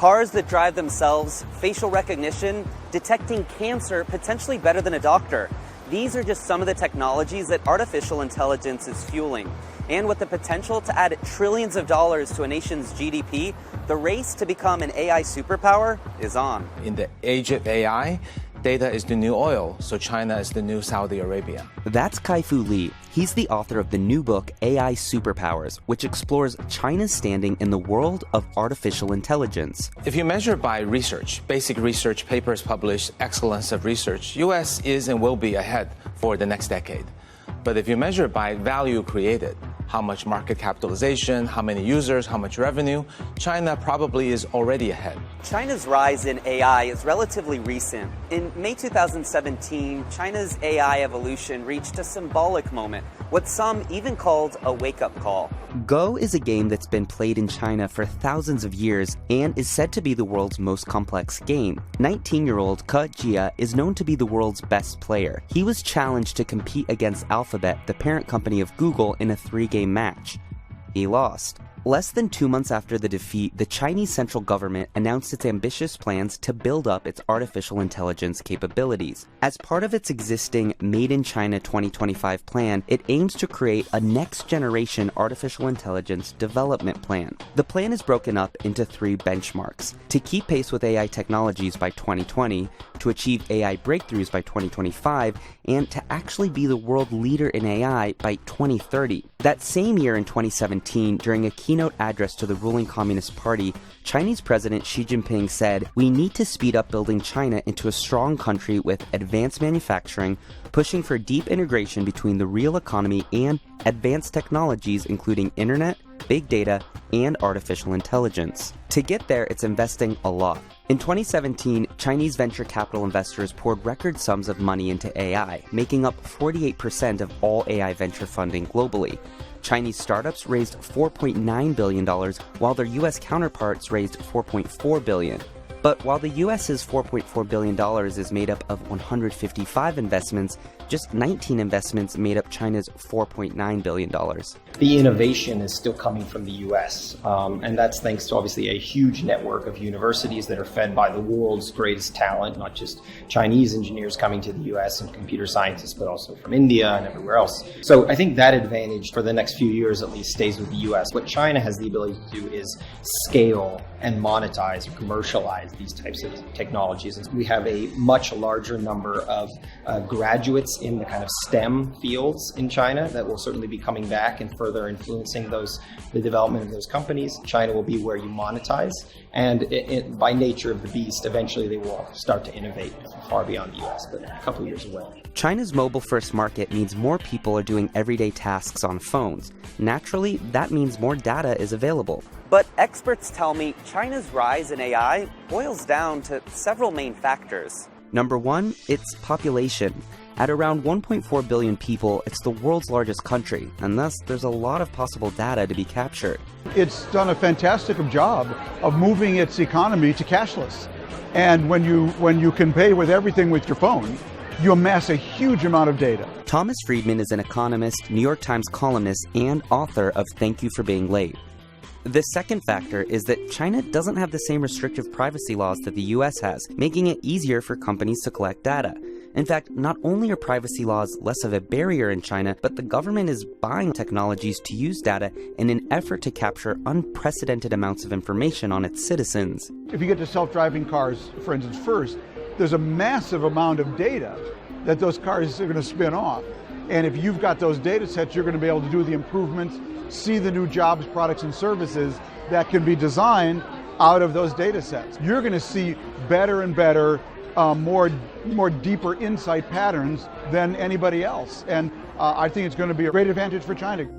Cars that drive themselves, facial recognition, detecting cancer potentially better than a doctor. These are just some of the technologies that artificial intelligence is fueling. And with the potential to add trillions of dollars to a nation's GDP, the race to become an AI superpower is on. In the age of AI, data is the new oil, so China is the new Saudi Arabia. That's Kai-Fu Lee. He's the author of the new book, AI Superpowers, which explores China's standing in the world of artificial intelligence. If you measure by research, basic research, papers published, excellence of research, US is and will be ahead for the next decade. But if you measure by value created, how much market capitalization, how many users, how much revenue, China probably is already ahead. China's rise in AI is relatively recent. In May 2017, China's AI evolution reached a symbolic moment, what some even called a wake-up call. Go is a game that's been played in China for thousands of years and is said to be the world's most complex game. 19-year-old Ke Jia is known to be the world's best player. He was challenged to compete against Alphabet, the parent company of Google, in a 3-game match. He lost. Less than 2 months after the defeat, the Chinese central government announced its ambitious plans to build up its artificial intelligence capabilities. As part of its existing Made in China 2025 plan, it aims to create a next-generation artificial intelligence development plan. The plan is broken up into 3 benchmarks: to keep pace with AI technologies by 2020, to achieve AI breakthroughs by 2025, and to actually be the world leader in AI by 2030. That same year in 2017, during a keynote address to the ruling Communist Party, Chinese President Xi Jinping said, "We need to speed up building China into a strong country with advanced manufacturing, pushing for deep integration between the real economy and advanced technologies including internet, big data, and artificial intelligence." To get there, it's investing a lot. In 2017, Chinese venture capital investors poured record sums of money into AI, making up 48% of all AI venture funding globally. Chinese startups raised $4.9 billion, while their US counterparts raised $4.4 billion. But while the US's $4.4 billion is made up of 155 investments, just 19 investments made up China's $4.9 billion. The innovation is still coming from the US, and that's thanks to obviously a huge network of universities that are fed by the world's greatest talent, not just Chinese engineers coming to the US and computer scientists, but also from India and everywhere else. So I think that advantage for the next few years at least stays with the US. What China has the ability to do is scale and monetize or commercialize these types of technologies. And we have a much larger number of graduates in the kind of STEM fields in China that will certainly be coming back and further influencing the development of those companies. China will be where you monetize, and by nature of the beast, eventually they will start to innovate far beyond the US, but a couple years away. China's mobile-first market means more people are doing everyday tasks on phones. Naturally, that means more data is available. But experts tell me China's rise in AI boils down to several main factors. Number 1, its population. At around 1.4 billion people, it's the world's largest country, and thus there's a lot of possible data to be captured. It's done a fantastic job of moving its economy to cashless. And when you can pay with everything with your phone, you amass a huge amount of data. Thomas Friedman is an economist, New York Times columnist, and author of Thank You for Being Late. The second factor is that China doesn't have the same restrictive privacy laws that the US has, making it easier for companies to collect data. In fact, not only are privacy laws less of a barrier in China, but the government is buying technologies to use data in an effort to capture unprecedented amounts of information on its citizens. If you get to self-driving cars, for instance, first, there's a massive amount of data that those cars are going to spin off. And if you've got those data sets, you're going to be able to do the improvements, see the new jobs, products, and services that can be designed out of those data sets. You're going to see better and better, more deeper insight patterns than anybody else. And I think it's going to be a great advantage for China.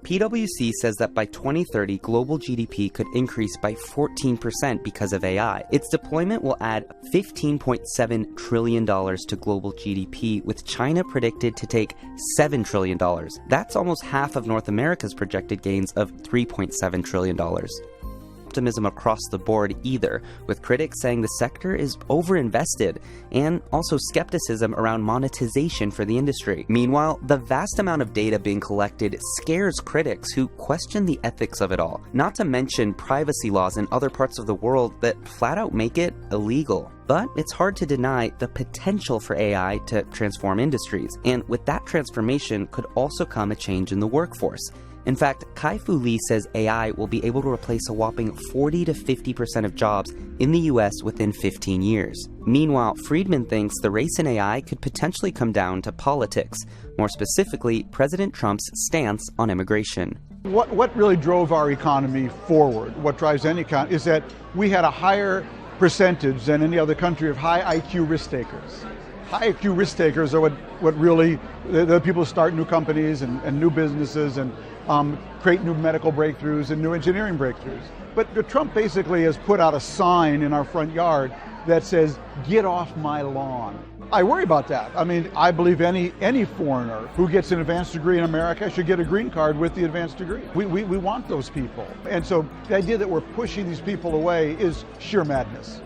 PwC says that by 2030, global GDP could increase by 14% because of AI. Its deployment will add $15.7 trillion to global GDP, with China predicted to take $7 trillion. That's almost half of North America's projected gains of $3.7 trillion. optimism across the board either, with critics saying the sector is overinvested, and also skepticism around monetization for the industry. Meanwhile, the vast amount of data being collected scares critics who question the ethics of it all, not to mention privacy laws in other parts of the world that flat out make it illegal. But it's hard to deny the potential for AI to transform industries, and with that transformation could also come a change in the workforce. In fact, Kai-Fu Lee says AI will be able to replace a whopping 40 to 50% of jobs in the US within 15 years. Meanwhile, Friedman thinks the race in AI could potentially come down to politics, more specifically, President Trump's stance on immigration. What really drove our economy forward, what drives any economy, is that we had a higher percentage than any other country of high IQ risk takers. High IQ risk takers are what really, the people who start new companies and new businesses and create new medical breakthroughs and new engineering breakthroughs. But Trump basically has put out a sign in our front yard that says, "Get off my lawn." I worry about that. I mean, I believe any foreigner who gets an advanced degree in America should get a green card with the advanced degree. We want those people. And so the idea that we're pushing these people away is sheer madness.